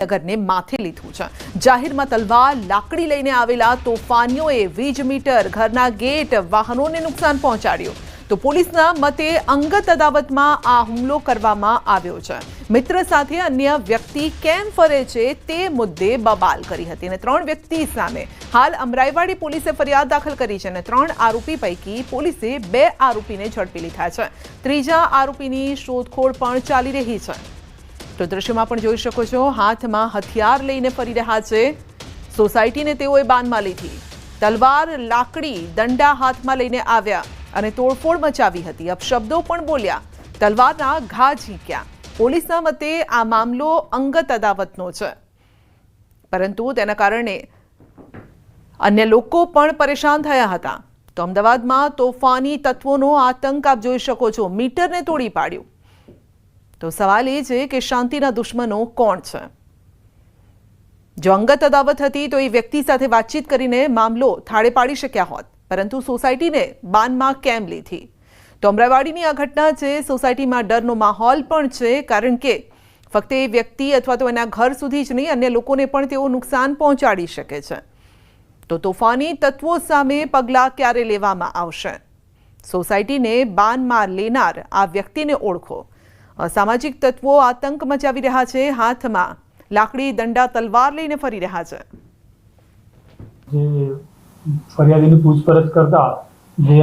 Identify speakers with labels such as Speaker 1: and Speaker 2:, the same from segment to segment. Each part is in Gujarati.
Speaker 1: નગરને માથે લીધું છે। જાહેરમાં તલવાર લાકડી લઈને આવેલા તોફાનીઓએ વીજ મીટર, ઘરના ગેટ, વાહનોને નુકસાન પહોંચાડ્યું। તો પોલીસના મતે અંગત અદાવતમાં આ હુમલો કરવામાં આવ્યો છે। મિત્ર સાથે અન્ય વ્યક્તિ કેમ ફરે છે તે મુદ્દે બબાલ કરી હતી અને 3 વ્યક્તિ સામે હાલ અમરાઈવાડી પોલીસે ફરિયાદ દાખલ કરી છે અને 3 આરોપી પૈકી પોલીસે 2 આરોપીને ઝડપી લીધા છે। ત્રીજા આરોપીની શોધખોળ પણ ચાલી રહી છે। તો દ્રશ્યમાં પણ જોઈ શકો છો, હાથમાં હથિયાર લઈને ફરી રહ્યા છે। સોસાયટીને તેઓએ બાનમાં લીધી, તલવાર, લાકડી, દંડા હાથમાં લઈને આવ્યા અને તોડફોડ મચાવી હતી। અપશબ્દો પણ બોલ્યા, તલવારના ઘા ઝીંક્યા। પોલીસના મતે આ મામલો અંગત અદાવતનો છે, પરંતુ તેના કારણે અન્ય લોકો પણ પરેશાન થયા હતા। તો અમદાવાદમાં તોફાની તત્વોનો આતંક આપ જોઈ શકો છો, મીટરને તોડી પાડ્યું। તો સવાલ એ છે કે શાંતિના દુશ્મનો કોણ છે? જો અંગત અદાવત હતી તો એ વ્યક્તિ સાથે વાતચીત કરીને મામલો થાળે પાડી શક્યા હોત, પરંતુ સોસાયટીને બાનમાં કેમ લીધી? તો અમરાઈવાડીની આ ઘટના છે। સોસાયટીમાં ડરનો માહોલ પણ છે, કારણ કે ફક્ત એ વ્યક્તિ અથવા તો એના ઘર સુધી જ નહીં, અન્ય લોકોને પણ તેઓ નુકસાન પહોંચાડી શકે છે। તો તોફાની તત્વો સામે પગલાં ક્યારે લેવામાં આવશે? સોસાયટીને બાનમાં લેનાર આ વ્યક્તિને ઓળખો। અસામાજિક તત્વો આતંક મચાવી રહ્યા છે, હાથમાં લાકડી, દંડા, તલવાર લઈને ફરી રહ્યા છે।
Speaker 2: જે ફરિયાદીની પૂછપરછ કરતા જે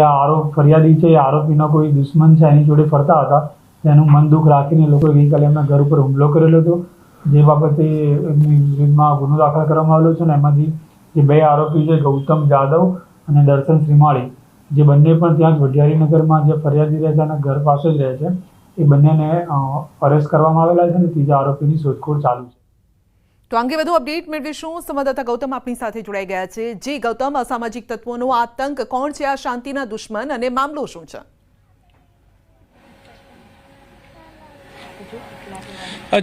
Speaker 2: ફરિયાદી છે એ આરોપીનો કોઈ દુશ્મન છે એની જોડે ફરતા હતા, તેનું મન દુઃખ રાખીને લોકોએ ગઈકાલે એમના ઘર ઉપર હુમલો કરેલો હતો। જે બાબતે એમની વિરુદ્ધમાં ગુનો દાખલ કરવામાં આવેલો છે અને એમાંથી જે 2 આરોપી છે, ગૌતમ જાદવ અને દર્શન શ્રીમાળી, જે બંને પણ ત્યાં જ વઢિયારીનગરમાં જે ફરિયાદી રહે છે એના ઘર પાસે જ રહે છે, એ બંનેને અરેસ્ટ કરવામાં આવેલા છે અને ત્રીજા આરોપીની શોધખોળ ચાલુ છે।
Speaker 1: તો અંગે વધુ અપડેટ મેળવીશું। સંવાદદાતા ગૌતમ આપણી સાથે જોડાઈ ગયા છે। જે ગૌતમ, અસામાજિક તત્વોનો આતંક કોણ છે, આ શાંતિના દુશ્મન, અને મામલો શું છે?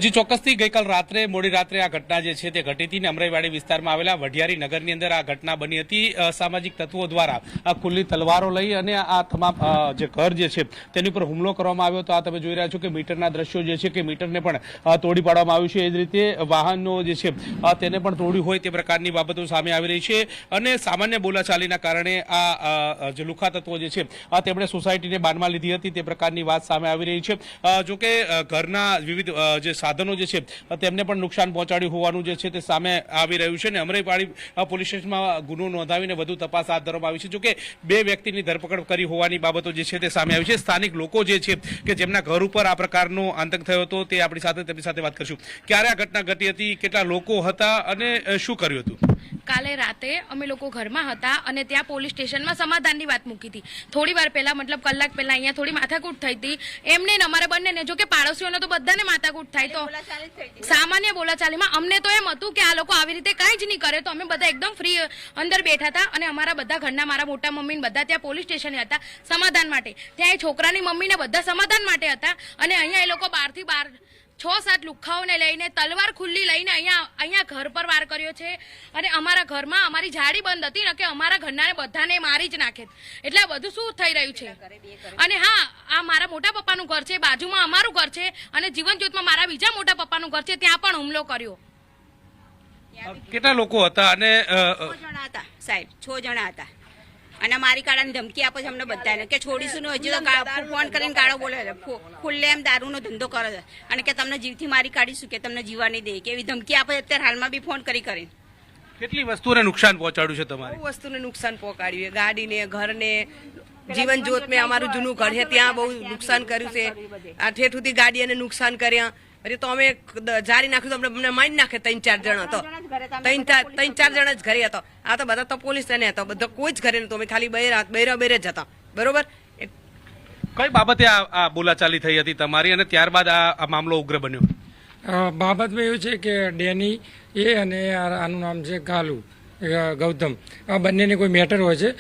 Speaker 3: જી ચોક્કસથી ગઈકાલ રાત્રે, મોડી રાત્રે આ ઘટના જે છે તે ઘટી હતી ને અમરાઈવાડી વિસ્તારમાં આવેલા વઢિયારી નગરની અંદર આ ઘટના બની હતી। અસામાજિક તત્વો દ્વારા આ ખુલ્લી તલવારો લઈ અને આ તમામ જે ઘર જે છે તેની ઉપર હુમલો કરવામાં આવ્યો હતો। આ તમે જોઈ રહ્યા છો કે મીટરના દ્રશ્યો જે છે કે મીટરને પણ તોડી પાડવામાં આવ્યું છે, એ જ રીતે વાહનો જે છે તેને પણ તોડ્યું હોય તે પ્રકારની બાબતો સામે આવી રહી છે અને સામાન્ય બોલાચાલીના કારણે આ જે લુખ્ખા તત્વો જે છે તેમણે સોસાયટીને બાનમાં લીધી હતી તે પ્રકારની વાત સામે આવી રહી છે। જોકે ઘરના વિવિધ જે સાધનો જે છે તેમને પણ નુકસાન પહોંચાડ્યું હોવાનું જે છે તે સામે આવી રહ્યું છે અને અમરાઈવાડી પોલીસ સ્ટેશનમાં ગુનો નોંધાવીને વધુ તપાસ હાથ ધરવામાં આવી છે। જોકે 2 વ્યક્તિની ધરપકડ કરી હોવાની બાબતો જે છે તે સામે આવી છે। સ્થાનિક લોકો જે છે કે જેમના ઘર ઉપર આ પ્રકારનો આતંક થયો હતો તે આપણી સાથે તેમની સાથે વાત કરશું। ક્યારે આ ઘટના ઘટી હતી, કેટલા લોકો હતા અને શું કર્યું હતું?
Speaker 4: કાલે રાતે અમે લોકો ઘરમાં હતા અને ત્યાં પોલીસ સ્ટેશનમાં સમાધાનની વાત મૂકી હતી। થોડી વાર પહેલા, મતલબ કલાક પહેલા અહીંયા થોડી માથાકૂટ થઈ હતી એમને ને અમારે બંનેને। જો કે પાડોશીઓને તો બધાને માથાકૂટ થાય, તો સામાન્ય બોલાચાલીમાં અમને તો એમ હતું કે આ લોકો આવી રીતે કાંઈ જ નહીં કરે, તો અમે બધા એકદમ ફ્રી અંદર બેઠા હતા અને અમારા બધા ઘરના, મારા મોટા મમ્મી બધા ત્યાં પોલીસ સ્ટેશને હતા સમાધાન માટે। ત્યાં એ છોકરાની મમ્મીને બધા સમાધાન માટે હતા અને અહીંયા એ લોકો 6-7 લુખ્ખાઓને લઈને તલવાર ખુલ્લી લઈને અહીંયા ઘર પર વાર કર્યો છે અને અમારા ઘરમાં અમારી જાળી બંધ હતી ને કે અમારા ઘરનાને બધાને મારી જ નાખે। એટલે આ બધું શું થઈ રહ્યું છે? અને હા, આ મારા મોટા પપ્પાનું ઘર છે, બાજુમાં અમારું ઘર છે અને જીવન જ્યોતમાં મારા બીજા મોટા પપ્પાનું ઘર છે, ત્યાં પણ હુમલો કર્યો।
Speaker 3: કેટલા લોકો હતા? અને
Speaker 5: 6 જણા હતા સાહેબ, 6 જણા હતા અને મારી કાળાની ધમકી આપે છે અમને બધાને કે છોડીશું હજી તો ફોન કરીને ગાળો બોલે છે, ખુલ્લે એમ દારૂનો ધંધો કરે છે અને કે તમને જીવથી મારી કાઢીશું, કે તમને જીવવા નહીં દે, કે એવી ધમકી આપે। અત્યારે હાલમાં બી ફોન કરીને
Speaker 3: કેટલી વસ્તુને નુકસાન પહોંચાડ્યું છે તમારે?
Speaker 6: બહુ વસ્તુને નુકસાન પહોંચાડ્યું, ગાડીને, ઘરને, જીવન જ્યોત મેં અમારું જૂનું ઘર છે ત્યાં બહુ નુકસાન કર્યું છે। આ ઠેઠ સુધી ગાડીને નુકસાન કર્યા। અરે તો અમે જારી નાખ્યું તો અમને મારી નાખે। 3-4 જણા તો 3-4 જણા જ ઘરે હતો। આ તો બધા તો પોલીસ ને હતો, બધા કોઈ જ ઘરે નતો, અમે ખાલી બૈરા જ હતા, બરોબર?
Speaker 3: કઈ બાબતે આ બોલાચાલી થઈ હતી તમારી અને ત્યારબાદ આ મામલો ઉગ્ર બન્યો?
Speaker 7: બાબતમાં એવું છે કે ડેની એ અને આનું નામ છે કાલુ ગૌતમ, આ બંનેની કોઈ મેટર હોય છે।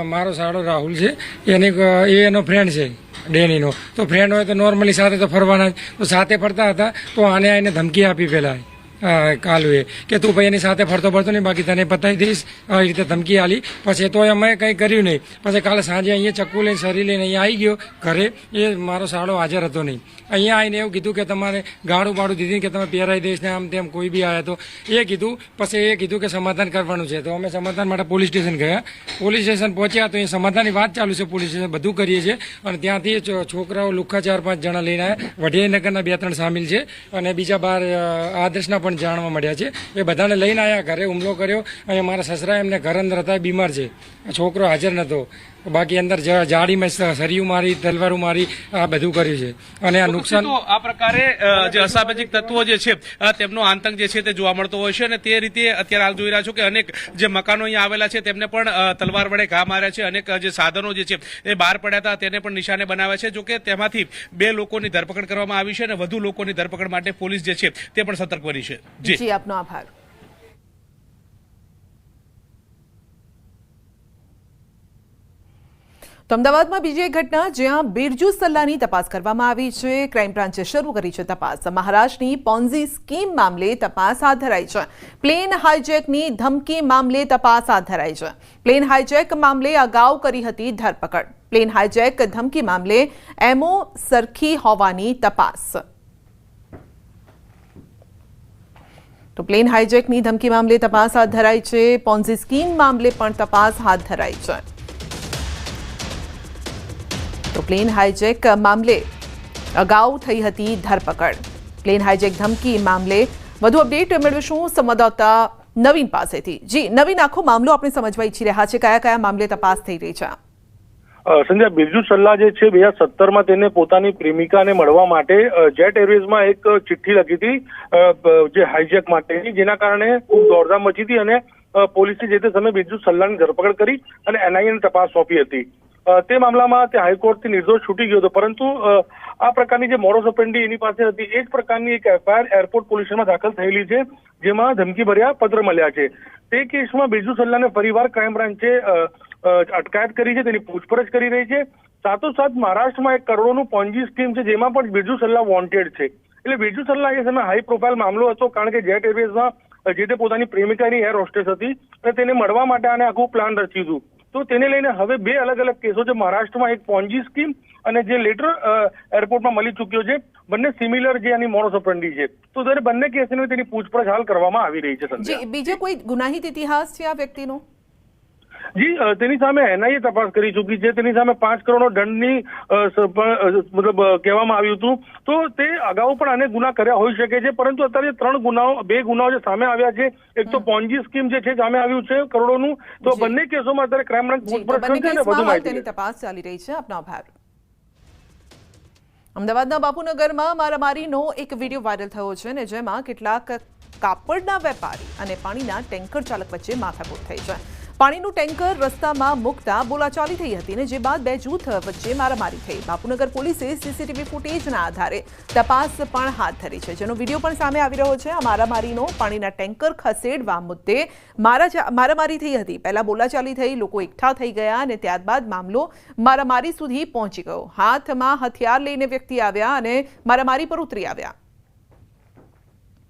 Speaker 7: મારો સાડો રાહુલ છે, એનો ફ્રેન્ડ છે ડેનીનો, તો ફ્રેન્ડ હોય તો નોર્મલી સાથે તો ફરવાના જ, તો સાથે ફરતા હતા તો આને ધમકી આપી પહેલાં કાલુએ કે તું ભાઈ એની સાથે ફરતો નહીં, બાકી તને પતાવી દઈશ, આવી રીતે ધમકી આલી. પછી તોય અમે કંઈ કર્યું નહીં. પછી કાલે સાંજે અહીંયા ચક્કુ લઈને સરી લઈને અહીંયા આવી ગયો ઘરે. એ મારો સાળો હાજર હતો નહીં. અહીંયા આવીને એવું કીધું કે તમારે ગાળું બાળું દીધી કે તમે પહેરાવી દઈશ ને આમ તેમ કોઈ બી આવ્યા તો એ કીધું. પછી એ કીધું કે સમાધાન કરવાનું છે. તો અમે સમાધાન માટે પોલીસ સ્ટેશન ગયા. પોલીસ સ્ટેશન પહોંચ્યા તો એ સમાધાનની વાત ચાલુ છે. પોલીસ સ્ટેશન બધું કરીએ છીએ અને ત્યાંથી છોકરાઓ લુખ્ખા 4-5 જણા લઈને આવ્યા. વઢિયાનગરના 2-3 સામેલ છે અને બીજા 12 આદર્શના પણ જાણવા મળ્યા છે. એ બધાને લઈને આવ્યા, ઘરે હુમલો કર્યો અને મારા સસરા એમને ઘર અંદર હતા, બીમાર છે. છોકરો હાજર નહોતો. બાકી અંદર જાડીમાં સરિયું મારી, તલવારું મારી, આ બધું કર્યું છે. અને આ નુકસાન
Speaker 3: આ પ્રકારે જે અસામાજિક તત્વો જે છે તેમનો આતંક જે છે તે જોવા મળતો હોય છે અને તે રીતે અત્યારે હાલ જોઈ રહ્યા છો કે અનેક જે મકાનો અહીંયા આવેલા છે તેમને પણ તલવાર વડે ઘા માર્યા છે. અનેક જે સાધનો જે છે એ બહાર પડ્યા હતા તેને પણ નિશાને બનાવ્યા છે. જોકે તેમાંથી 2 લોકોની ધરપકડ કરવામાં આવી છે અને વધુ લોકોની ધરપકડ માટે પોલીસ જે છે તે પણ સતર્ક બની છે.
Speaker 1: જી આપનો આભાર. તો અમદાવાદમાં બીજી એક ઘટના જ્યાં બિરજુ સલ્લાની તપાસ કરવામાં આવી છે. ક્રાઇમ બ્રાન્ચે શરૂ કરી છે તપાસ. મહારાષ્ટ્રની પોન્ઝી સ્કીમ મામલે તપાસ હાથ ધરાઈ છે. પ્લેન હાઇજેકની ધમકી મામલે તપાસ હાથ ધરાઈ છે. પ્લેન હાઇજેક મામલે અગાઉ કરી હતી ધરપકડ. પ્લેન હાઇજેક ધમકી મામલે એમઓ સરખી હોવાની તપાસ. તો પ્લેન હાઇજેકની ધમકી મામલે તપાસ હાથ ધરાઈ છે. પોન્ઝી સ્કીમ મામલે પણ તપાસ હાથ ધરાઈ છે. તો પ્લેન હાઇજેક મામલે અગાઉ થઈ હતી ધરપકડ. પ્લેન હાઇજેક ધમકી મામલે વધુ અપડેટ મેળવીશું સંવાદદાતા નવીન પાસેથી. જી નવીન, આખો મામલો આપણે સમજવા ઈચ્છી રહ્યા છે. કયા કયા મામલે તપાસ થઈ રહી છે?
Speaker 8: સંધ્યા, બિરજુ સલ્લા જે છે 2017માં તેને પોતાની પ્રેમિકાને મળવા માટે જેટ એરવેઝમાં એક ચિઠ્ઠી લખી હતી જે હાઇજેક માટેની, જેના કારણે ખૂબ દોડધામ મચી હતી અને પોલીસે જે તે સમયે બિરજુ સલ્લાની ધરપકડ કરી અને એનઆઈએને તપાસ સોંપી હતી. તે મામલામાં તે હાઈકોર્ટથી નિર્દોષ છૂટી ગયો હતો, પરંતુ આ પ્રકારની જે મોડસ ઓપરેન્ડી એની પાસે હતી એ જ પ્રકારની એક એફઆઈઆર એરપોર્ટ પોલીસ સ્ટેશનમાં દાખલ થયેલી છે, જેમાં ધમકીભર્યા પત્ર મળ્યા છે. તે કેસમાં બિરજુ સલ્લાને ફરીવાર ક્રાઇમ બ્રાન્ચે અટકાયત કરી છે, તેની પૂછપરછ કરી રહી છે. સાથોસાથ મહારાષ્ટ્રમાં 1 કરોડોનું પોન્જી સ્કીમ છે, જેમાં પણ બિરજુ સલ્લા વોન્ટેડ છે. એટલે બિરજુ સલ્લા એ સમયે હાઈ પ્રોફાઇલ મામલો હતો, કારણ કે જેટ એરવેઝમાં જે તે પોતાની પ્રેમિકાની એર હોસ્ટેસ હતી અને તેને મળવા માટે આને આખું પ્લાન રચ્યું હતું. તો તેને લઈને હવે 2 અલગ અલગ કેસો છે. મહારાષ્ટ્રમાં એક પોન્જી સ્કીમ અને જે લેટર એરપોર્ટમાં મળી ચૂક્યો છે, બંને સિમિલર જે આની મોડસ ઓપરેન્ડી છે. તો ત્યારે બંને કેસની તેની પૂછપરછ હાલ કરવામાં આવી રહી છે.
Speaker 1: જી, બીજો કોઈ ગુનાહિત ઇતિહાસ છે આ વ્યક્તિનો?
Speaker 8: જી, તેની સામે એનઆઈએ તપાસ કરી ચૂકી છે. તેની સામે 5 કરોડનો દંડની મતલબ કહેવામાં આવ્યું હતું. તો તે અગાઉ પણ આને ગુના કર્યા હોઈ શકે છે, પરંતુ અત્યારે 2 ગુનાઓ જે સામે આવ્યા છે. એક તો પોન્જી સ્કીમ જે છે સામે આવ્યું છે કરોડોનું. તો બંને કેસોમાં અત્યારે ક્રાઇમ બ્રાન્ચ પૂછપરછ કરશે અને વધુ માહિતી
Speaker 1: તપાસ ચાલી રહી છે. આપનો આભાર. અમદાવાદના બાપુનગરમાં મારામારીનો એક વિડીયો વાયરલ થયો છે ને જેમાં કેટલાક કાપડના વેપારી અને પાણીના ટેન્કર ચાલક વચ્ચે માથાકૂટ થઈ છે. પાણીનું ટેન્કર રસ્તામાં મૂકતા બોલાચાલી થઈ હતી ને જે બાદ 2 જૂથ વચ્ચે મારામારી થઈ. બાપુનગર પોલીસે સીસીટીવી ફૂટેજના આધારે તપાસ પણ હાથ ધરી છે, જેનો વિડીયો પણ સામે આવી રહ્યો છે. આ મારામારીનો પાણીના ટેન્કર ખસેડવા મુદ્દે મારામારી થઈ હતી. પહેલા બોલાચાલી થઈ, લોકો એકઠા થઈ ગયા અને ત્યારબાદ મામલો મારામારી સુધી પહોંચી ગયો. હાથમાં હથિયાર લઈને વ્યક્તિ આવ્યા અને મારામારી પર ઉતરી આવ્યા.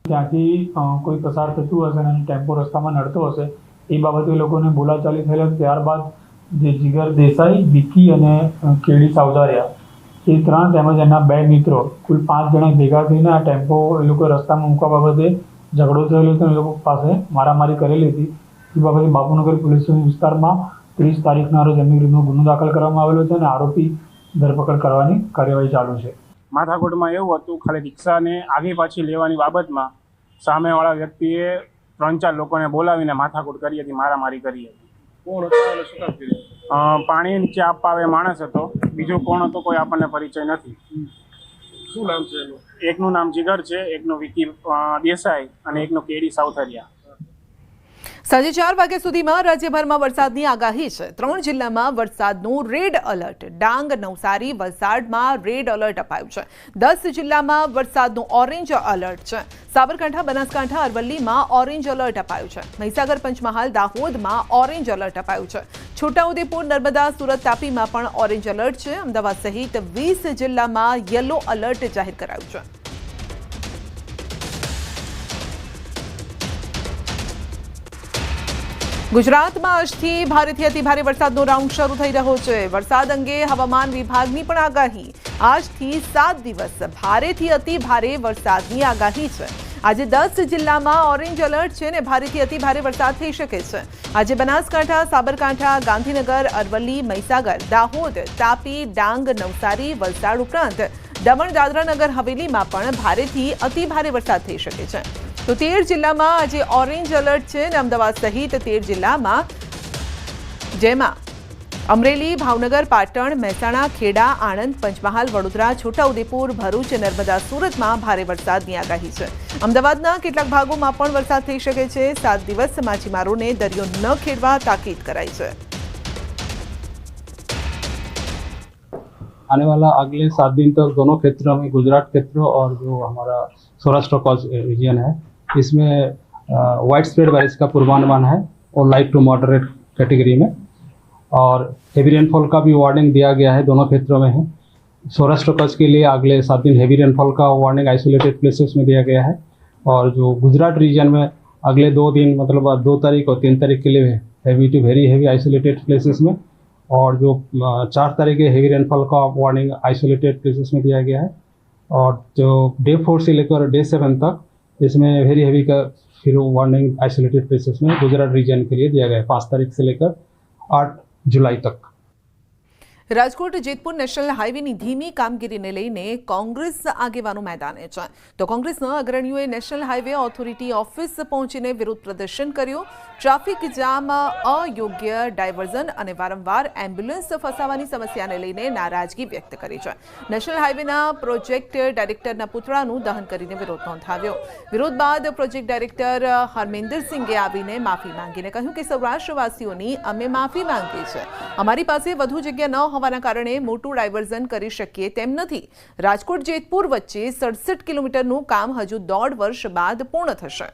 Speaker 2: ત્યાંથી કોઈ પસાર થતું હશે અને ટેમ્પો રસ્તામાં નડતો હશે, એ બાબતે લોકોને બોલાચાલી થયેલ. ત્યારબાદ જે જીગર દેસાઈ, વિકી અને કેડી સાવધારિયા એ 3 તેમજ એના 2 મિત્રો કુલ 5 જણા ભેગા થઈને આ ટેમ્પો એ લોકો રસ્તામાં મૂકવા બાબતે ઝઘડો થયેલો હતો. એ લોકો પાસે મારામારી કરેલી હતી. એ બાબતે બાપુનગર પોલીસ વિસ્તારમાં 30 તારીખના રોજ એમની વિરુદ્ધનો ગુનો દાખલ કરવામાં આવેલો છે અને આરોપી ધરપકડ કરવાની કાર્યવાહી ચાલુ છે.
Speaker 9: માથાકૂટમાં એવું હતું, ખાલી રિક્ષાને આગી પાછી લેવાની બાબતમાં સામેવાળા વ્યક્તિએ 3-4 લોકોને બોલાવીને માથાકૂટ કરી હતી, મારામારી કરી હતી. કોણ હતો? પાણી નીચે આપવા આવે માણસ હતો. બીજો કોણ હતો કોઈ આપણને પરિચય નથી.
Speaker 10: શું નામ છે એનું?
Speaker 9: એકનું નામ જીગર છે, એકનું વિકી દેસાઈ અને એકનું કેડી સાવથરિયા.
Speaker 1: સાંજે 4 વાગ્યા સુધીમાં રાજ્યભરમાં વરસાદની આગાહી છે. 3 જિલ્લામાં વરસાદનું રેડ એલર્ટ. ડાંગ, નવસારી, વલસાડમાં રેડ એલર્ટ અપાયું છે. 10 જિલ્લામાં વરસાદનું ઓરેન્જ એલર્ટ છે. સાબરકાંઠા, બનાસકાંઠા, અરવલ્લીમાં ઓરેન્જ એલર્ટ અપાયું છે. મહીસાગર, પંચમહાલ, દાહોદમાં ઓરેન્જ એલર્ટ અપાયું છે. છોટાઉદેપુર, નર્મદા, સુરત, તાપીમાં પણ ઓરેન્જ એલર્ટ છે. અમદાવાદ સહિત 20 જિલ્લામાં યલો એલર્ટ જાહેર કરાયું છે. ગુજરાતમાં આજથી ભારેથી અતિભારે વરસાદનો રાઉન્ડ શરૂ થઈ રહ્યો છે. વરસાદ અંગે હવામાન વિભાગની પણ આગાહી. આજથી 7 દિવસ ભારેથી અતિભારે વરસાદની આગાહી છે. આજે 10 જિલ્લામાં ઓરેન્જ એલર્ટ છે અને ભારેથી અતિભારે વરસાદ થઈ શકે છે. આજે બનાસકાંઠા, સાબરકાંઠા, ગાંધીનગર, અરવલ્લી, મહીસાગર, દાહોદ, તાપી, ડાંગ, નવસારી, વલસાડ ઉપરાંત દમણ, દાદરા નગર હવેલીમાં પણ ભારેથી અતિભારે વરસાદ થઈ શકે છે. તો 13 જિલ્લામાં આજે ઓરેન્જ એલર્ટ છે અને અમદાવાદ સહિત 13 જિલ્લામાં, જેમાં અમરેલી, ભાવનગર, પાટણ, મહેસાણા, ખેડા, આણંદ, પંચમહાલ, વડોદરા, છોટાઉદેપુર, ભરૂચ, નર્મદા, સુરતમાં ભારે વરસાદની આગાહી છે. અમદાવાદના કેટલાક ભાગોમાં પણ વરસાદ થઈ શકે છે. 7 દિવસ માછીમારોને દરિયો ન ખેડવા તાકીદ કરાઈ છે.
Speaker 11: आने वाला अगले 7 दिन तक दोनों क्षेत्रों में, गुजरात क्षेत्र और जो हमारा सौराष्ट्र कच्छ रीजन है, इसमें वाइड स्प्रेड बारिश का पूर्वानुमान है और लाइट टू मॉडरेट कैटेगरी में, और हेवी रेनफॉल का भी वार्निंग दिया गया है, दोनों क्षेत्रों में है. सौराष्ट्र कच्छ के लिए अगले 7 दिन हेवी रेनफॉल का वार्निंग आइसोलेटेड प्लेसेस में दिया गया है, और जो गुजरात रीजन में अगले 2 दिन मतलब 2 तारीख और 3 तारीख के लिए heavy to very heavy isolated places में, और जो 4 तारीख के हेवी रेनफॉल का वार्निंग आइसोलेटेड प्लेसेस में दिया गया है. और जो डे 4 से लेकर डे 7 तक इसमें वेरी हेवी का फिर वार्निंग आइसोलेटेड प्लेसेस में गुजरात रीजन के लिए दिया गया है 5 तारीख से लेकर 8 जुलाई तक.
Speaker 1: રાજકોટ જેતપુર નેશનલ હાઈવેની ધીમી કામગીરીને લઈને કોંગ્રેસ આગેવાનો મેદાને છે. તો કોંગ્રેસના અગ્રણીઓએ નેશનલ હાઈવે ઓથોરિટી ઓફિસ પહોંચીને વિરોધ પ્રદર્શન કર્યું. ટ્રાફિક જામ, અયોગ્ય ડાયવર્ઝન અને વારંવાર એમ્બ્યુલન્સ ફસાવાની સમસ્યાને લઈને નારાજગી વ્યક્ત કરી છે. નેશનલ હાઈવેના પ્રોજેક્ટ ડાયરેક્ટરના પુતળાનું દહન કરીને વિરોધ નોંધાવ્યો. વિરોધ બાદ પ્રોજેક્ટ ડાયરેક્ટર હરમિંદર સિંઘે આવીને માફી માંગીને કહ્યું કે સૌરાષ્ટ્રવાસીઓની અમે માફી માંગીએ છીએ. અમારી પાસે વધુ જગ્યા ન હોવાના કારણે મોટું ડાયવર્ઝન કરી શકીએ તેમ નથી. રાજકોટ જેતપુર વચ્ચે 67 કિલોમીટરનું કામ હજુ 1.5 વર્ષ બાદ પૂર્ણ થશે.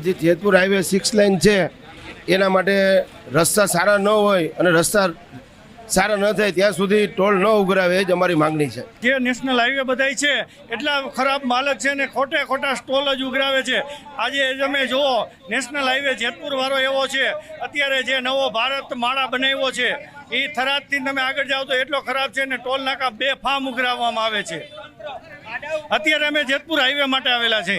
Speaker 12: જે જેતપુર હાઈવે 6 લાઇન છે એના માટે રસ્તા સારા ન હોય અને રસ્તા સારા ન થાય ત્યાં સુધી ટોલ ન ઉઘરાવે જ અમારી માંગણી છે.
Speaker 13: જે નેશનલ હાઈવે બધાય છે એટલા ખરાબ માલક છે ને ખોટા સ્ટોલ જ ઉઘરાવે છે. આજે તમે જુઓ નેશનલ હાઈવે જેતપુર વાળો એવો છે, અત્યારે જે નવો ભારત માળા બનાવ્યો છે એ થરાદથી તમે આગળ જાઓ તો એટલો ખરાબ છે ને ટોલ નાકા 2 ફાર્મ ઉઘરાવવામાં આવે છે. અત્યારે અમે જેતપુર હાઈવે માટે આવેલા છે.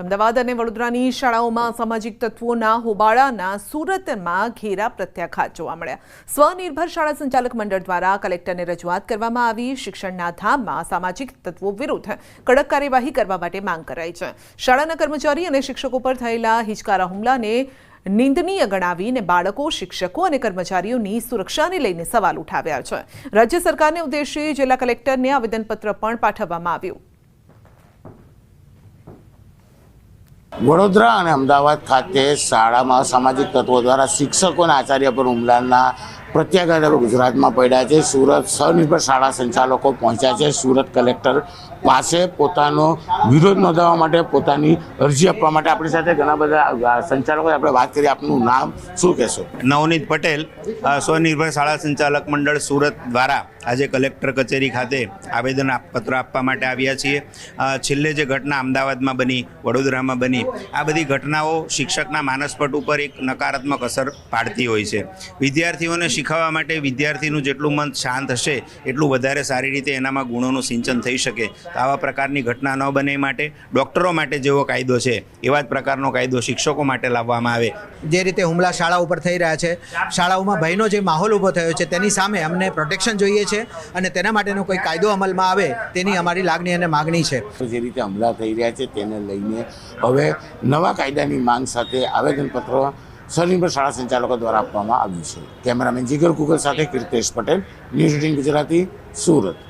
Speaker 1: અમદાવાદ અને વડોદરાની શાળાઓમાં સામાજિક તત્વોના હોબાળાના સુરતમાં ઘેરા પ્રત્યાઘાત જોવા મળ્યા. સ્વનિર્ભર શાળા સંચાલક મંડળ દ્વારા કલેક્ટરને રજૂઆત કરવામાં આવી. શિક્ષણના ધામમાં સામાજિક તત્વો વિરુદ્ધ કડક કાર્યવાહી કરવા માટે માંગ કરાઈ છે. શાળાના કર્મચારી અને શિક્ષકો પર થયેલા હિચકારા હુમલાને નિંદનીય ગણાવીને બાળકો, શિક્ષકો અને કર્મચારીઓની સુરક્ષાને લઈને સવાલ ઉઠાવ્યા છે. રાજ્ય સરકારને ઉદ્દેશી જિલ્લા કલેક્ટરને આવેદનપત્ર પણ પાઠવવામાં આવ્યું.
Speaker 14: વડોદરા અને અમદાવાદ ખાતે શાળામાં સામાજિક તત્વો દ્વારા શિક્ષકો અને આચાર્ય પર હુમલાના પ્રત્યાઘાતો ગુજરાતમાં પડ્યા છે. સુરત સ્વનિર્ભર શાળા સંચાલકો પહોંચ્યા છે સુરત કલેક્ટર પાસે પોતાનો વિરોધ નોંધાવવા માટે, પોતાની અરજી આપવા માટે. આપણી સાથે ઘણા બધા સંચાલકો, આપણે વાત કરીએ. આપનું નામ શું કહેશો?
Speaker 15: નવનીત પટેલ, સ્વનિર્ભર શાળા સંચાલક મંડળ સુરત દ્વારા આજે કલેક્ટર કચેરી ખાતે આવેદન પત્ર આપવા માટે આવ્યા છીએ. છેલ્લે જે ઘટના અમદાવાદમાં બની, વડોદરામાં બની, આ બધી ઘટનાઓ શિક્ષકના માનસપટ ઉપર એક નકારાત્મક અસર પાડતી હોય છે. વિદ્યાર્થીઓને શીખવવા માટે વિદ્યાર્થીનું જેટલું મન શાંત હશે એટલું વધારે સારી રીતે એનામાં ગુણોનું સિંચન થઈ શકે. તો આવા પ્રકારની ઘટના ન બને માટે ડૉક્ટરો માટે જેવો કાયદો છે એવા જ પ્રકારનો કાયદો શિક્ષકો માટે લાવવામાં આવે.
Speaker 16: જે રીતે હુમલા શાળા ઉપર થઈ રહ્યા છે, શાળાઓમાં ભયનો જે માહોલ ઊભો થયો છે, તેની સામે અમને પ્રોટેક્શન જોઈએ છે અને તેના માટેનો કોઈ કાયદો અમલમાં આવે તેની અમારી લાગણી અને માગણી છે.
Speaker 14: જે રીતે હુમલા થઈ રહ્યા છે તેને લઈને હવે નવા કાયદાની માંગ સાથે આવેદનપત્ર સ્વનિર્ભર શાળા સંચાલકો દ્વારા આપવામાં આવ્યું છે. કેમેરામેન જીગર કુકર સાથે કીર્તેશ પટેલ, ન્યૂઝ 18 ગુજરાતી, સુરત.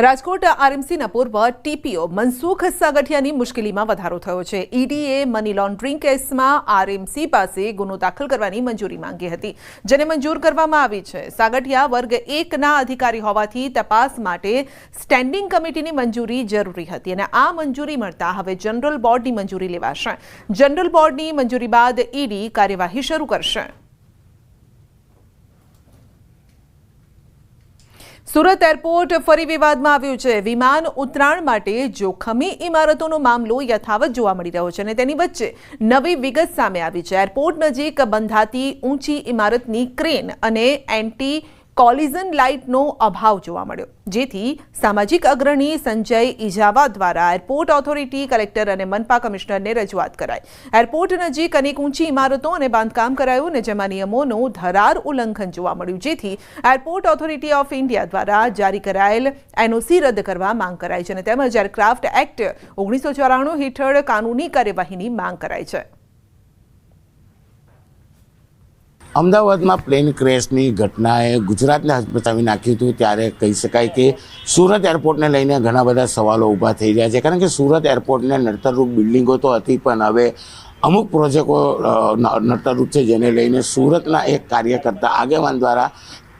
Speaker 1: રાજકોટ આરએમસીના પૂર્વ ટીપીઓ મનસુખ સાગઠિયાની મુશ્કેલીમાં વધારો થયો છે. ઈડીએ મની લોન્ડરિંગ કેસમાં આરએમસી પાસે ગુનો દાખલ કરવાની મંજૂરી માંગી હતી, જેને મંજૂર કરવામાં આવી છે. સાગઠિયા વર્ગ 1ના અધિકારી હોવાથી તપાસ માટે સ્ટેન્ડિંગ કમિટીની મંજૂરી જરૂરી હતી અને આ મંજૂરી મળતા હવે જનરલ બોર્ડની મંજૂરી લેવાશે. જનરલ બોર્ડની મંજૂરી બાદ ઈડી કાર્યવાહી શરૂ કરશે. સુરત એરપોર્ટ ફરી વિવાદમાં આવ્યું છે. વિમાન ઉતરાણ માટે જોખમી ઇમારતોનો મામલો યથાવત જોવા મળી રહ્યો છે અને તેની વચ્ચે નવી વિગત સામે આવી છે. એરપોર્ટ નજીક બંધાતી ઊંચી ઇમારતની ક્રેન અને એન્ટી કોલિઝન લાઇટનો અભાવ જોવા મળ્યો, જેથી સામાજિક અગ્રણી સંજય ઇજાવા દ્વારા એરપોર્ટ ઓથોરિટી, કલેક્ટર અને મનપા કમિશનરને રજૂઆત કરાઈ. એરપોર્ટ નજીક અનેક ઊંચી ઇમારતો અને બાંધકામ કરાયું અને જેમાં નિયમોનું ધરાર ઉલ્લંઘન જોવા મળ્યું, જેથી એરપોર્ટ ઓથોરિટી ઓફ ઇન્ડિયા દ્વારા જારી કરાયેલ એનઓસી રદ કરવા માંગ કરાઈ છે અને તેમજ એરક્રાફ્ટ એક્ટ 1994 હેઠળ કાનૂની કાર્યવાહીની માંગ કરાઈ છે.
Speaker 14: અમદાવાદમાં પ્લેન ક્રેશની ઘટનાએ ગુજરાતને હચમચાવી નાખ્યું હતું. ત્યારે કહી શકાય કે સુરત એરપોર્ટને લઈને ઘણા બધા સવાલો ઊભા થઈ રહ્યા છે, કારણ કે સુરત એરપોર્ટને નડતરરૂપ બિલ્ડિંગો તો હતી, પણ હવે અમુક પ્રોજેક્ટો નડતરરૂપ છે, જેને લઈને સુરતના એક કાર્યકર્તા આગેવાન દ્વારા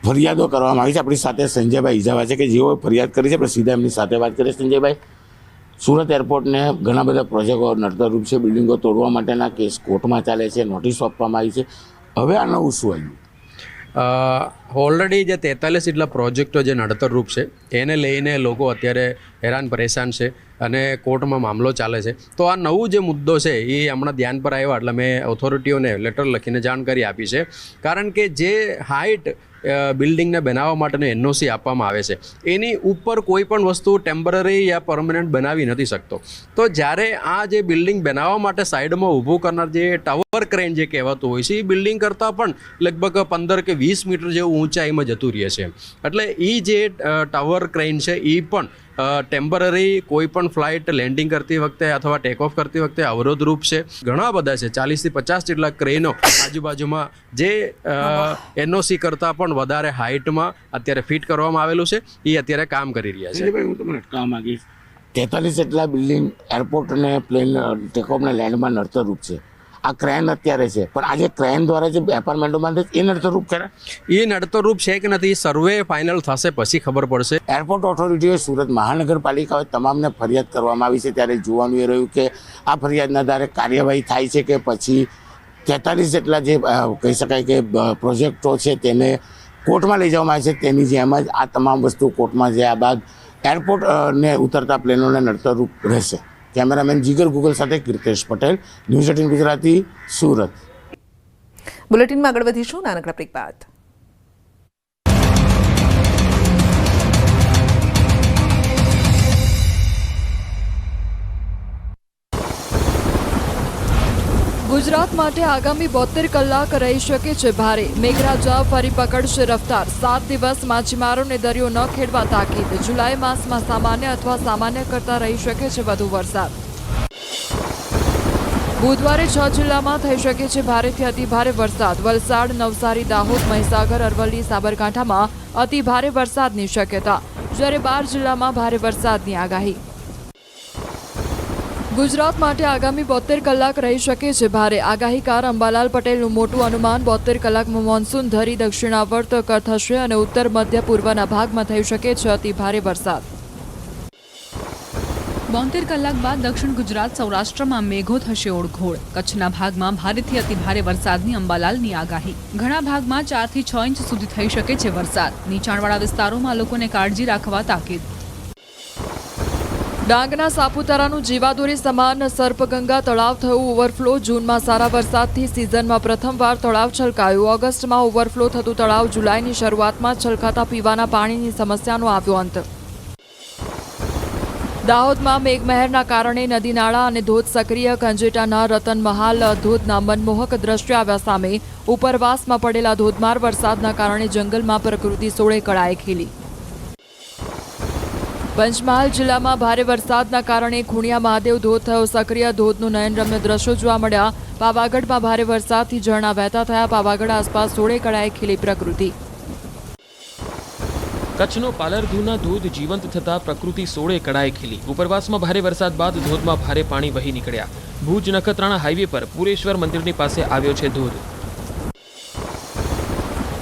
Speaker 14: ફરિયાદો કરવામાં આવી છે. આપણી સાથે સંજયભાઈ ઇજાવા છે કે જેઓ ફરિયાદ કરી છે. આપણે સીધા એમની સાથે વાત કરીએ. સંજયભાઈ, સુરત એરપોર્ટને ઘણા બધા પ્રોજેક્ટો નડતરરૂપ છે, બિલ્ડિંગો તોડવા માટેના કેસ કોર્ટમાં ચાલે છે, નોટિસો આપવામાં આવી છે. હવે આ નવું શું આવ્યું?
Speaker 17: ઓલરેડી જે 43 જેટલા પ્રોજેક્ટો જે નડતરરૂપ છે એને લઈને લોકો અત્યારે હેરાન પરેશાન છે અને કોર્ટમાં મામલો ચાલે છે. તો આ નવું જે મુદ્દો છે એ હમણાં ધ્યાન પર આવ્યો એટલે મેં ઓથોરિટીઓને લેટર લખીને જાણકારી આપી છે. કારણ કે જે હાઇટ બિલ્ડિંગને બનાવવા માટેનો એનઓસી આપવામાં આવે છે એની ઉપર કોઈ પણ વસ્તુ ટેમ્પરરી યા પરમનન્ટ બનાવી નથી શકતો. તો જ્યારે આ જે બિલ્ડિંગ બનાવવા માટે સાઈડમાં ઊભું કરનાર જે ટાવર ક્રેન જે કહેવાતું હોય છે એ બિલ્ડિંગ કરતાં પણ લગભગ 15 કે 20 મીટર જેવું ઊંચાઈમાં જતું રહે છે. એટલે એ જે ટાવર ક્રેન છે એ પણ ટેમ્પરરી કોઈ પણ ફ્લાઇટ લેન્ડિંગ કરતી વખતે અથવા ટેક ઓફ કરતી વખતે અવરોધરૂપ છે. ઘણા બધા છે, 40 થી 50 જેટલા ક્રેનો આજુબાજુમાં જે એનઓસી કરતાં પણ વધારે હાઇટમાં અત્યારે ફિટ કરવામાં આવેલું છે. એ અત્યારે કામ કરી રહ્યા છે.
Speaker 14: હું તમને અટકાવવા માંગીશ. 43 જેટલા બિલ્ડિંગ એરપોર્ટ અને પ્લેન ટેકઓફના લેન્ડમાં નડતરરૂપ છે. આ ક્રેન અત્યારે છે, પણ આજે ક્રેન દ્વારા જે એપાર્ટમેન્ટો બાંધે એ નડતરરૂપ ખરા?
Speaker 17: એ નડતરરૂપ છે કે નથી સર્વે ફાઇનલ થશે પછી ખબર પડશે.
Speaker 14: એરપોર્ટ ઓથોરિટીએ સુરત મહાનગરપાલિકાએ તમામને ફરિયાદ કરવામાં આવી છે. ત્યારે જોવાનું એ રહ્યું કે આ ફરિયાદના આધારે કાર્યવાહી થાય છે કે પછી 43 જેટલા જે કહી શકાય કે પ્રોજેક્ટો છે તેને કોર્ટમાં લઈ જવામાં આવે છે. તેની જેમ જ આ તમામ વસ્તુ કોર્ટમાં જયા બાદ એરપોર્ટને ઉતરતા પ્લેનોને નડતરરૂપ રહેશે. કેમેરામેન જીગર ગુગલ સાથે કીર્તેશ પટેલ, ન્યૂઝ 18 ગુજરાતી, સુરત.
Speaker 1: બુલેટિનમાં આગળ વધીશું નાનકડા બ્રેક બાદ.
Speaker 18: ગુજરાત માટે આગામી 72 કલાક રહી શકે છે ભારે. મેઘરાજા ફરી પકડશે રફતાર. 7 દિવસ માછીમારોને દરિયો ન ખેડવા તાકીદ. જુલાઈ માસમાં સામાન્ય અથવા સામાન્ય કરતાં રહી શકે છે વધુ વરસાદ. બુધવારે 6 જિલ્લામાં થઈ શકે છે ભારેથી અતિભારે વરસાદ. વલસાડ, નવસારી, દાહોદ, મહીસાગર, અરવલ્લી, સાબરકાંઠામાં અતિભારે વરસાદની શક્યતા, જ્યારે 12 જિલ્લામાં ભારે વરસાદની આગાહી. ગુજરાત માટે આગામી 72 કલાક રહી શકે છે ભારે. આગાહીકાર અંબાલાલ પટેલનું મોટું અનુમાન. 72 કલાકમાં મોન્સૂન ધરી દક્ષિણાવર્ત થશે અને ઉત્તર મધ્ય પૂર્વના ભાગમાં થઈ શકે છે અતિ ભારે વરસાદ.
Speaker 19: 72 કલાક બાદ દક્ષિણ ગુજરાત, સૌરાષ્ટ્રમાં મેઘો થશે ઓળઘોળ. કચ્છના ભાગમાં ભારેથી અતિ ભારે વરસાદની અંબાલાલની આગાહી. ઘણા ભાગમાં 4 થી 6 ઇંચ સુધી થઈ શકે છે વરસાદ. નીચાણવાળા વિસ્તારોમાં લોકોને કાળજી રાખવા તાકીદ.
Speaker 18: ડાંગના સાપુતારાનું જીવાદોરી સમાન સર્પગંગા તળાવ થયું ઓવરફ્લો. જૂનમાં સારા વરસાદથી સિઝનમાં પ્રથમવાર તળાવ છલકાયું. ઓગસ્ટમાં ઓવરફ્લો થતું તળાવ જુલાઈની શરૂઆતમાં છલકાતા પીવાના પાણીની સમસ્યાનો આવ્યો અંત. દાહોદમાં મેઘમહેરના કારણે નદી નાળા અને ધોધ સક્રિય. કંજેટાના રતનમહાલ ધોધના મનમોહક દ્રશ્ય આવ્યા સામે. ઉપરવાસમાં પડેલા ધોધમાર વરસાદના કારણે જંગલમાં પ્રકૃતિ સોળે કળાએ ખીલી. પંચમહાલ જિલ્લામાં ભારે વરસાદના કારણે ખૂણિયા મહાદેવ ધોધ થયો સક્રિય. ધોધનું નયનરમ્ય દ્રશ્યો જોવા મળ્યા. પાવાગઢમાં ભારે વરસાદથી ઝરણા વહેતા થયા. પાવાગઢ આસપાસ સોળે કળાએ ખીલી પ્રકૃતિ.
Speaker 20: કચ્છનો પાલરધુના ધોધ જીવંત થતા પ્રકૃતિ સોળે કળાએ ખીલી. ઉપરવાસમાં ભારે વરસાદ બાદ ધોધમાં ભારે પાણી વહી નીકળ્યા. ભુજ નખત્રાણા હાઈવે પર પુરેશ્વર મંદિરની પાસે આવ્યો છે ધોધ.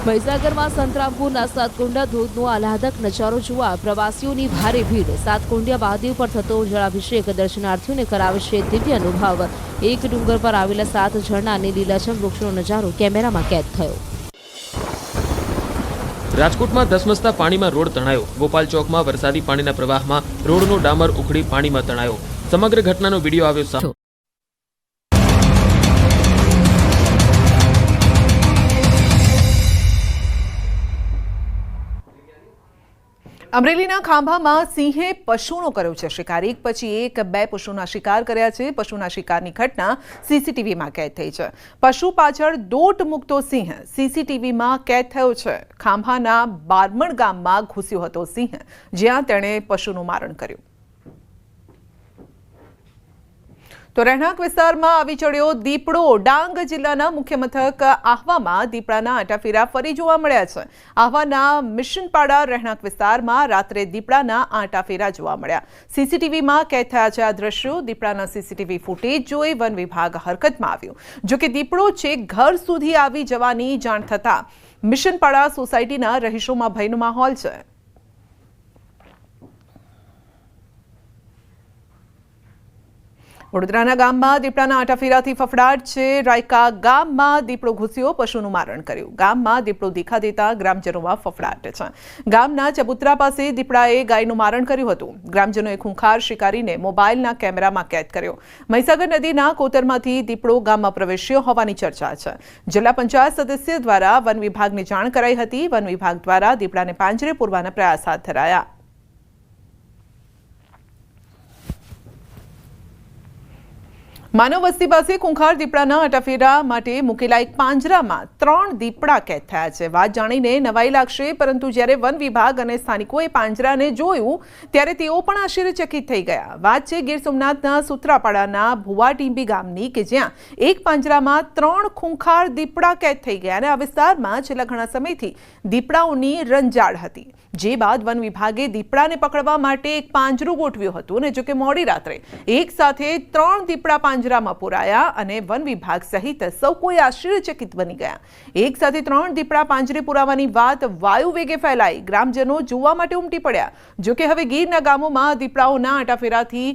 Speaker 21: મહીસાગરમાં સંતરામપુરના સાતકુંડા ધોધનો આહલાદક નજારો જોવા પ્રવાસીઓની ભારે ભીડ. સાતકુંડિયા મહાદેવ પર થતો જળાભિષેક દર્શનાર્થીઓને કરાવે છે દિવ્ય અનુભવ. એક ડુંગર પર આવેલા 7 ઝરણા અને લીલાછમ વૃક્ષોનો નજારો કેમેરામાં કેદ થયો.
Speaker 20: રાજકોટમાં ધસમસતા પાણીમાં રોડ તણાયો. ગોપાલ ચોકમાં વરસાદી પાણીના પ્રવાહમાં રોડનો ડામર ઉખડી પાણીમાં તણાયો. સમગ્ર ઘટનાનો વિડીયો આવ્યો સામે.
Speaker 1: અમરેલીના ખાંભામાં સિંહે પશુનો કર્યો છે શિકાર. એક પછી એક 2 પશુના શિકાર કર્યા છે. પશુના શિકારની ઘટના સીસીટીવીમાં કેદ થઈ છે. પશુ પાછળ દોટ મૂકતો સિંહ સીસીટીવીમાં કેદ થયો છે. ખાંભાના બારમણ ગામમાં ઘૂસ્યો હતો સિંહ, જ્યાં તેણે પશુનું મારણ કર્યું. તો રહેણાંક વિસ્તારમાં આવી ચડ્યો દીપડો. ડાંગ જિલ્લાના મુખ્ય મથક આહવામાં દીપડાના આંટાફેરા ફરી જોવા મળ્યા છે. આહવાના મિશનપાડા રહેણાંક વિસ્તારમાં રાત્રે દીપડાના આંટાફેરા જોવા મળ્યા. સીસીટીવીમાં કેદ થયા છે આ દ્રશ્યો. દીપડાના સીસીટીવી ફૂટેજ જોઈ વન વિભાગ હરકતમાં આવ્યું. જોકે દીપડો છેક ઘર સુધી આવી જવાની જાણ થતાં મિશનપાડા સોસાયટીના રહીશોમાં ભયનો માહોલ છે. વડોદરાના ગામમાં દીપડાના આંટાફેરાથી ફફડાટ છે. રાયકા ગામમાં દીપડો ઘૂસ્યો, પશુનું મારણ કર્યું. ગામમાં દીપડો દેખા દેતા ગ્રામજનોમાં ફફડાટ છે. ગામના ચબુતરા પાસે દીપડાએ ગાયનું મારણ કર્યું હતું. ગ્રામજનોએ ખૂંખાર શિકારીને મોબાઈલના કેમેરામાં કેદ કર્યો. મહીસાગર નદીના કોતરમાંથી દીપડો ગામમાં પ્રવેશ્યો હોવાની ચર્ચા છે. જિલ્લા પંચાયત સદસ્ય દ્વારા વન વિભાગને જાણ કરાઈ હતી. વન વિભાગ દ્વારા દીપડાને પાંજરે પૂરવાના પ્રયાસ હાથ ધરાયા. માનવ વસ્તી પાસે ખૂંખાર દીપડાના આંટાફેરા માટે મૂકેલા એક પાંજરામાં 3 દીપડા કેદ થયા છે. વાત જાણીને નવાઈ લાગશે, પરંતુ જ્યારે વન વિભાગ અને સ્થાનિકોએ પાંજરાને જોયું ત્યારે તેઓ પણ આશ્ચર્યચકિત થઈ ગયા. વાત છે ગીર સોમનાથના સુત્રાપાડાના ભુવાટીંબી ગામની, કે જ્યાં એક પાંજરામાં 3 ખૂંખાર દીપડા કેદ થઈ ગયા અને આ વિસ્તારમાં છેલ્લા ઘણા સમયથી દીપડાઓની રંજાડ હતી. જે બાદ વન વિભાગે દીપડાને પકડવા માટે એક પાંજરું ગોઠવ્યું હતું અને જોકે મોડી રાત્રે એક સાથે 3 દીપડા પાંજરામાં પુરાયા અને વન વિભાગ સહિત સૌ કોઈ આશ્ચર્યચકિત બની ગયા. એક સાથે 3 દીપડા પાંજરે પુરાવાની વાત વાયુ વેગે ફેલાઈ. ગ્રામજનો જોવા માટે ઉમટી પડ્યા. જોકે હવે ગીરના ગામોમાં દીપડાઓના આંટાફેરાથી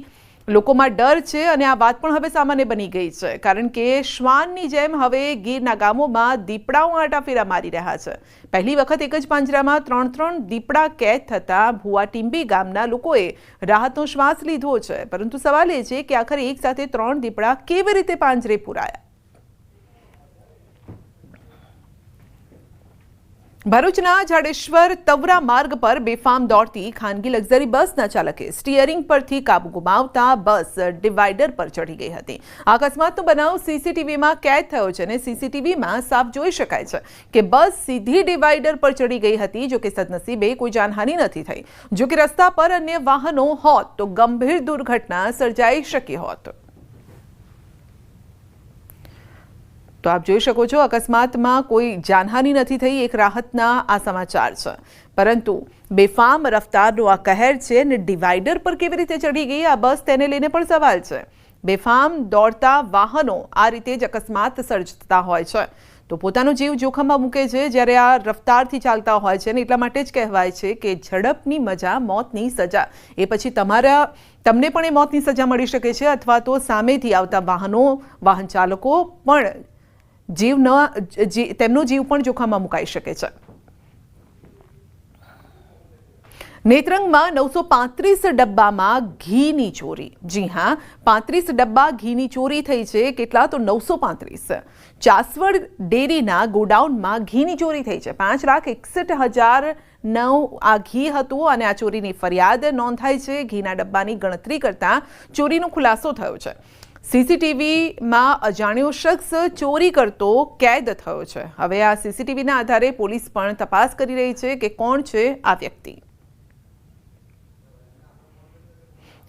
Speaker 1: લોકોમાં ડર છે અને આ વાત પણ હવે સામાન્ય બની ગઈ છે, કારણ કે શ્વાનની જેમ હવે ગીરના ગામોમાં દીપડાઓ આંટાફેરા મારી રહ્યા છે. પહેલી વખત એક જ પાંજરામાં 3 દીપડા કેદ થતાં ભુવાટીંબી ગામના લોકોએ રાહતનો શ્વાસ લીધો છે. પરંતુ સવાલ એ છે કે આખરે એક સાથે 3 દીપડા કેવી રીતે પાંજરે પુરાયા? ભરૂચના જાડેશ્વર તવરા માર્ગ પર બેફામ દોડતી ખાનગી લક્ઝરી બસના ચાલકે સ્ટીયરિંગ પરથી કાબુ ગુમાવતા બસ ડિવાઈડર પર ચડી ગઈ હતી. આ અકસ્માતનો બનાવ સીસીટીવીમાં કેદ થયો છે અને સીસીટીવીમાં સાફ જોઈ શકાય છે કે બસ સીધી ડિવાઈડર પર ચડી ગઈ હતી. જોકે સદનસીબે કોઈ જાનહાનિ નથી થઈ. જોકે રસ્તા પર અન્ય વાહનો હોત તો ગંભીર દુર્ઘટના સર્જાઈ શકી હોત. તો આપ જોઈ શકો છો, અકસ્માતમાં કોઈ જાનહાનિ નથી થઈ. એક રાહતના આ સમાચાર છે, પરંતુ બેફામ રફતારનો આ કહેર છે અને ડિવાઈડર પર કેવી રીતે ચડી ગઈ આ બસ, તેને લઈને પણ સવાલ છે. બેફામ દોડતા વાહનો આ રીતે જ અકસ્માત સર્જતા હોય છે તો પોતાનો જીવ જોખમમાં મૂકે છે જ્યારે આ રફતારથી ચાલતા હોય છે. અને એટલા માટે જ કહેવાય છે કે ઝડપની મજા મોતની સજા. એ પછી તમને પણ એ મોતની સજા મળી શકે છે, અથવા તો સામેથી આવતા વાહન ચાલકો પણ તેમનો જીવ પણ જોખમમાં મુકાઈ શકે છે. નેત્રંગમાં 935 ડબ્બામાં ઘીની ચોરી. જી હા, 35 ડબ્બા ઘીની ચોરી થઈ છે. કેટલા? તો 935. ચાસવડ ડેરીના ગોડાઉનમાં ઘીની ચોરી થઈ છે. 5,61,009 આ ઘી હતું અને આ ચોરીની ફરિયાદ નોંધાઈ છે. ઘીના ડબ્બાની ગણતરી કરતા ચોરીનો ખુલાસો થયો છે. સીસીટીવીમાં અજાણ્યો શખ્સ ચોરી કરતો કેદ થયો છે. હવે આ સીસીટીવીના આધારે પોલીસ પણ તપાસ કરી રહી છે કે કોણ છે આ વ્યક્તિ.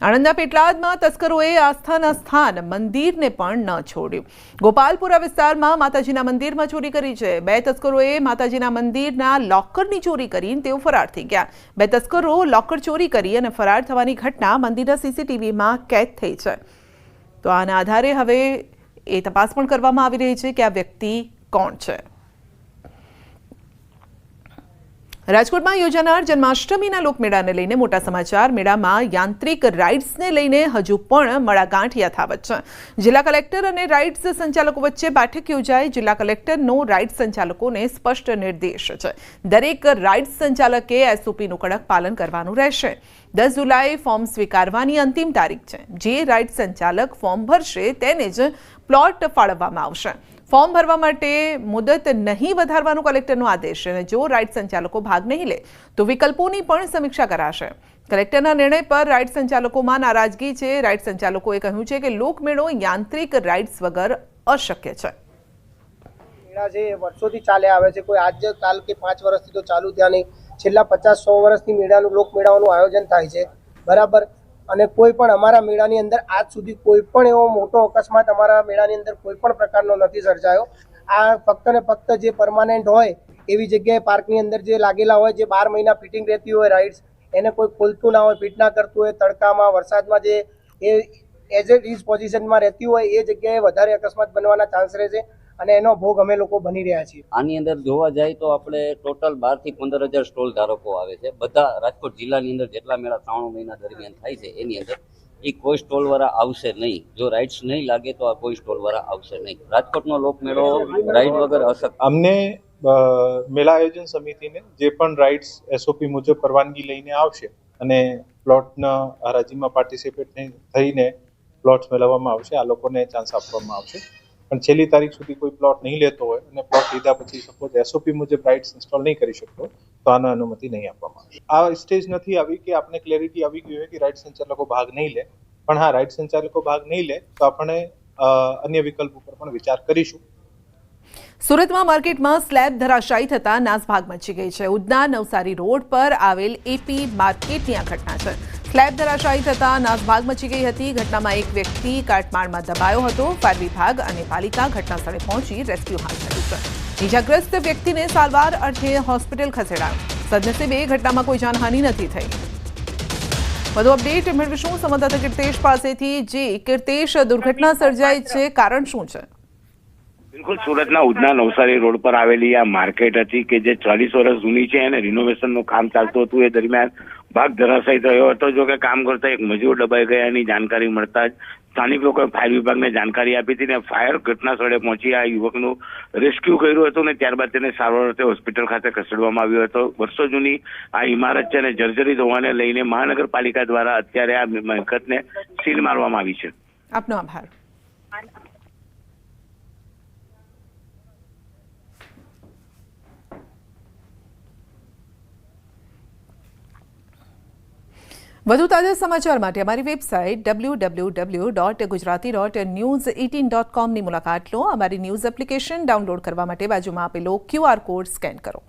Speaker 1: આણંદના પેટલાદમાં તસ્કરોએ આસ્થાના સ્થાન મંદિરને પણ ન છોડ્યું. ગોપાલપુરા વિસ્તારમાં માતાજીના મંદિરમાં ચોરી કરી છે. 2 તસ્કરોએ માતાજીના મંદિરના લોકરની ચોરી કરીને તેઓ ફરાર થઈ ગયા. 2 તસ્કરો લોકર ચોરી કરી અને ફરાર થવાની ઘટના મંદિરના સીસીટીવીમાં કેદ થઈ છે. તો આના આધારે હવે એ તપાસ પણ કરવામાં આવી રહી છે કે આ વ્યક્તિ કોણ છે. રાજકોટમાં યોજાનાર જન્માષ્ટમીના લોકમેળાને લઈને મોટા સમાચાર. મેળામાં યાંત્રિક રાઇડ્સને લઈને હજુ પણ મડાગાંઠ યથાવત છે. જિલ્લા કલેક્ટર અને રાઇડ્સ સંચાલકો વચ્ચે બેઠક યોજાઈ. જિલ્લા કલેક્ટરનો રાઇડ્સ સંચાલકોને સ્પષ્ટ નિર્દેશ છે. દરેક રાઇડ્સ સંચાલકે એસઓપીનું કડક પાલન કરવાનું રહેશે. 10 જુલાઈ ફોર્મ સ્વીકારવાની અંતિમ તારીખ છે. જે રાઇડ સંચાલક ફોર્મ ભરશે તેને જ પ્લોટ ફાળવવામાં આવશે. ફોર્મ ભરવા માટે મુદત નહીં વધારવાનો કલેક્ટરનો આદેશ છે અને જો રાઇડ સંચાલકો ભાગ નહીં લે તો વિકલ્પોની પણ સમીક્ષા કરાશે. કલેક્ટરના નિર્ણય પર રાઇડ સંચાલકોમાં નારાજગી છે. રાઇડ સંચાલકોએ કહ્યું છે કે લોકમેળો યાંત્રિક રાઇડ્સ વગર અશક્ય છે.
Speaker 4: મેળા છે વર્ષોથી ચાલે આવે છે. કોઈ આજ કાલ કે 5 વર્ષથી તો ચાલુ ત્યાં નહીં. છેલ્લા 50-100 વર્ષથી મેળાનું લોકમેળાઓનું આયોજન થાય છે, બરાબર. અને કોઈ પણ અમારા મેળાની અંદર આજ સુધી કોઈ પણ એવો મોટો અકસ્માત અમારા મેળાની અંદર કોઈ પણ પ્રકારનો નથી સર્જાયો. આ ફક્ત ને ફક્ત જે પરમાનન્ટ હોય એવી જગ્યાએ પાર્કની અંદર જે લાગેલા હોય, જે 12 મહિના ફિટિંગ રહેતી હોય રાઇડ્સ, એને કોઈ ખોલતું ના હોય, ફિટ ના કરતું હોય, તડકામાં વરસાદમાં જે એ એઝ ઇટ ઇઝ પોઝિશનમાં રહેતી હોય એ જગ્યાએ વધારે અકસ્માત બનવાના ચાન્સ રહે છે અને એનો ભોગ અમે લોકો બની રહ્યા છીએ.
Speaker 22: આની અંદર જોવા જાય તો આપણે ટોટલ 12 થી 15,000 સ્ટોલ ધારકો આવે છે. બધા રાજકોટ જિલ્લાની અંદર જેટલા મેળા 3 મહિના દરમિયાન થાય છે એની અંદર એ કોઈ સ્ટોલ વાળા આવશે નહીં. જો રાઇડ્સ નહીં લાગે તો આ કોઈ સ્ટોલ વાળા આવશે નહીં. રાજકોટનો લોકમેળો રાઇડ વગર અશક્ય.
Speaker 23: અમને મેળા આયોજન સમિતિને જે પણ રાઇડ્સ એસઓપી મુજબ પરવાનગી લઈને આવશે અને પ્લોટના હરાજીમાં પાર્ટિસિપેટ થઈને પ્લોટ્સ મેળવવામાં આવશે, આ લોકોને ચાન્સ આપવામાં આવશે. પણ છેલ્લી તારીખ સુધી કોઈ પ્લોટ નહીં લેતો હોય અને પ્લોટ લીધા પછી સપોઝ એસઓપી મુજબ રાઇડ્સ ઇન્સ્ટોલ નહીં કરી શકતો તો આનો અનુમતિ નહીં આપવામાં આવશે. આ સ્ટેજ નથી આવી કે આપણે ક્લેરિટી આવી ગઈ હોય કે રાઇડ સંચાલકો ભાગ નહીં લે, પણ હા, રાઇડ સંચાલકો ભાગ નહીં લે તો આપણે અન્ય વિકલ્પ ઉપર પણ વિચાર કરીશું.
Speaker 1: સુરતમાં માર્કેટમાં સ્લેબ ધરાશાયી થતા નાસભાગ મચી ગઈ છે. ઉધના નવસારી રોડ પર આવેલ એપી માર્કેટની આ ઘટના છે. સ્લેબ ધરાશાયી થતા નાસભાગ મચી ગઈ હતી. ઘટનામાં એક વ્યક્તિ કાટમાળમાં દબાયો હતો. ફાયર વિભાગ અને પાલિકા ઘટના સ્થળે પહોંચી રેસ્ક્યુ હાથ ધર્યું છે. ઇજાગ્રસ્ત વ્યક્તિને સારવાર અર્થે હોસ્પિટલ ખસેડાયો. સદનસીબે ઘટનામાં કોઈ જાનહાનિ નથી થઈ. વધુ અપડેટ મેળવીશું સંવાદદાતા કીર્તેશ પાસેથી. જે કીર્તેશ, દુર્ઘટના સર્જાઈ છે, કારણ શું છે?
Speaker 24: બિલકુલ, સુરતના ઉધના નવસારી રોડ પર આવેલી આ માર્કેટ હતી કે જે 40 વર્ષ જૂની છે અને રિનોવેશનનું કામ ચાલતું હતું. એ દરમિયાન ભાગ ધરાશાયી થયો હતો. જો કે કામ કરતા એક મજૂર દબાઈ ગયાની જાણકારી મળતા જ સ્થાનિક લોકોએ ફાયર વિભાગને જાણકારી આપી હતી ને ફાયર ઘટના સ્થળે પહોંચી આ યુવકનું રેસ્ક્યુ કર્યું હતું ને ત્યારબાદ તેને સારવાર અર્થે હોસ્પિટલ ખાતે ખસેડવામાં આવ્યો હતો. વર્ષો જૂની આ ઇમારત છે અને જર્જરિત હોવાને લઈને મહાનગરપાલિકા દ્વારા અત્યારે આ મિલકતને સીલ મારવામાં આવી છે.
Speaker 1: આપનો આભાર. વધુ તાજા સમાચાર માટે અમારી વેબસાઇટ www.gujarati.news18.com ની મુલાકાત લો. અમારી ન્યૂઝ એપ્લિકેશન ડાઉનલોડ કરવા માટે બાજુમાં આપેલો QR કોડ સ્કેન કરો.